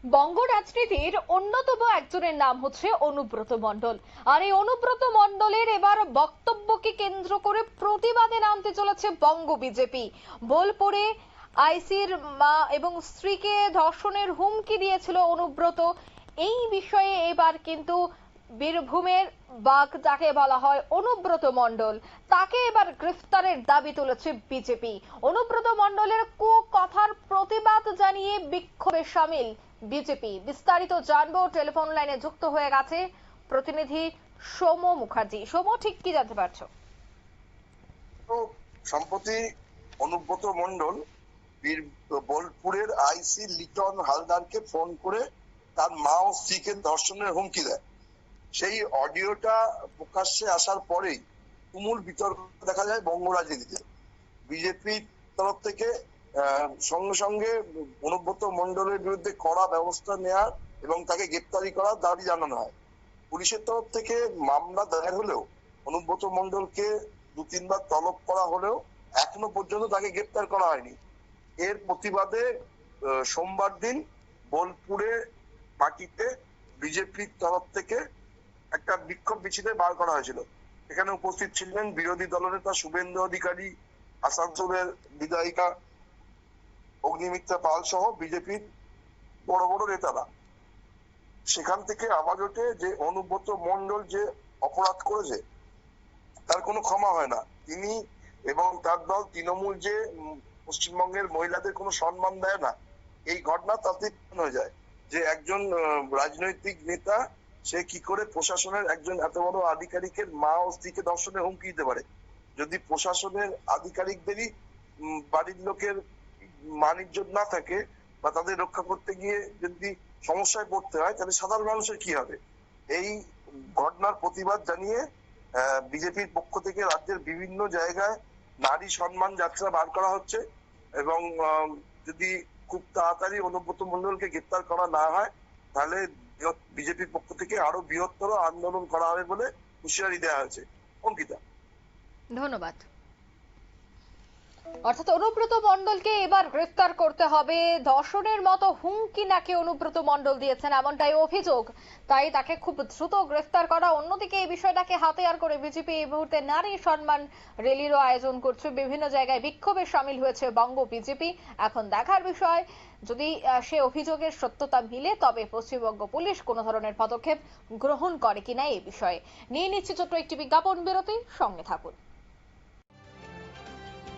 বঙ্গ রাজনীতির অন্যতম একজনের নাম হচ্ছে অনুব্রত মণ্ডল। আর এই অনুব্রত মণ্ডলের এবার বক্তব্যকে কেন্দ্র করে প্রতিবাদে নামতে চলেছে বঙ্গ বিজেপি। বোলপুরে আইসির মা এবং স্ত্রীকে ধর্ষণের হুমকি দিয়েছিল অনুব্রত। এই বিষয়ে এবার কিন্তু বীরভূমের বাঘ যাকে বলা হয় অনুব্রত মণ্ডল, তাকে এবার গ্রেফতারের দাবি তুলেছে বিজেপি। অনুব্রত মণ্ডলের কথার প্রতিবাদ জানিয়ে বিক্ষোভে সামিল বিজেপি। বিস্তারিত জানবো, টেলিফোন লাইনে যুক্ত হয়ে গেছে প্রতিনিধি সৌম মুখার্জি। সৌম, ঠিক কি জানতে পারছো? তো সম্প্রতি অনুব্রত মণ্ডল বোলপুরের আইসি লিটন হালদারকে ফোন করে তার মা ও স্ত্রীকে ধর্ষণের হুমকি দেয়। সেই অডিওটা প্রকাশ্যে আসার পরেই তুমুল বিতর্ক দেখা যায় বঙ্গ রাজনীতিতে। বিজেপির তরফ থেকে সঙ্গে সঙ্গে অনুব্রত মণ্ডলের বিরুদ্ধে কড়া ব্যবস্থা নেওয়ার এবং তাকে গ্রেপ্তারি করার দাবি জানানো হয়। পুলিশের তরফ থেকে মামলা দায়ের হলেও অনুব্রত মণ্ডলকে 2-3 বার তলব করা হলেও এখনো পর্যন্ত তাকে গ্রেপ্তার করা হয়নি। এর প্রতিবাদে সোমবার দিন বোলপুরে মাটিতে বিজেপির তরফ থেকে একটা বিক্ষোভ মিছিলে বার করা হয়েছিল। এখানে উপস্থিত ছিলেন বিরোধী দলনেতা শুভেন্দু অধিকারী, আসানসোলের বিধায়িকা অগ্নিমিত্রা পাল সহ বিজেপির বড় বড় নেতারা। সেখান থেকে আওয়াজ ওঠে যে অনুব্রত মণ্ডল যে অপরাধ করেছে তার কোনো ক্ষমা হয় না। তিনি এবং তার দল তৃণমূল যে পশ্চিমবঙ্গের মহিলাদের কোনো সম্মান দেয় না, এই ঘটনা তাতে হয়ে যায় যে একজন রাজনৈতিক নেতা সে কি করে প্রশাসনের একজন এত বড় আধিকারিকের মা ও স্ত্রীকে ধর্ষণের হুমকি দিতে পারে। যদি প্রশাসনের আধিকারিকদেরই বাড়ির লোকের মান ইজ্জত না থাকে বা তাদের রক্ষা করতে গিয়ে যদি সমস্যায় পড়তে হয়, তাহলে সাধারণ মানুষের কি হবে? এই ঘটনার প্রতিবাদ জানিয়ে বিজেপির পক্ষ থেকে রাজ্যের বিভিন্ন জায়গায় নারী সম্মান যাত্রা বার করা হচ্ছে এবং যদি খুব তাড়াতাড়ি অনুব্রত মণ্ডলকে গ্রেপ্তার করা না হয় তাহলে বিজেপির পক্ষ থেকে আরো বৃহত্তর আন্দোলন করা হবে বলে হুঁশিয়ারি দেওয়া হয়েছে। অঙ্কিতা, ধন্যবাদ। অর্থাৎ অনুব্রত মণ্ডলকে এবার গ্রেফতার করতে হবে, ধর্ষণের মতো হুমকি নাকি অনুব্রত মণ্ডল দিয়েছেন এমনটাই অভিযোগ। তাই তাকে খুব দ্রুত গ্রেফতার করা। অন্যদিকে এই বিষয়টাকে হাতিয়ার করে বিজেপি এই মুহূর্তে নারী সম্মান র্যালিরও আয়োজন করছে। বিভিন্ন জায়গায় বিক্ষোভে সামিল হয়েছে বঙ্গ বিজেপি। এখন দেখার বিষয়, যদি সে অভিযোগের সত্যতা মিলে তবে পশ্চিমবঙ্গ পুলিশ কোনো ধরনের পদক্ষেপ গ্রহণ করে কিনা এই বিষয়ে। নিয়ে নিচ্ছে ছোট্ট একটি বিজ্ঞাপন বিরতি, সঙ্গে থাকুন।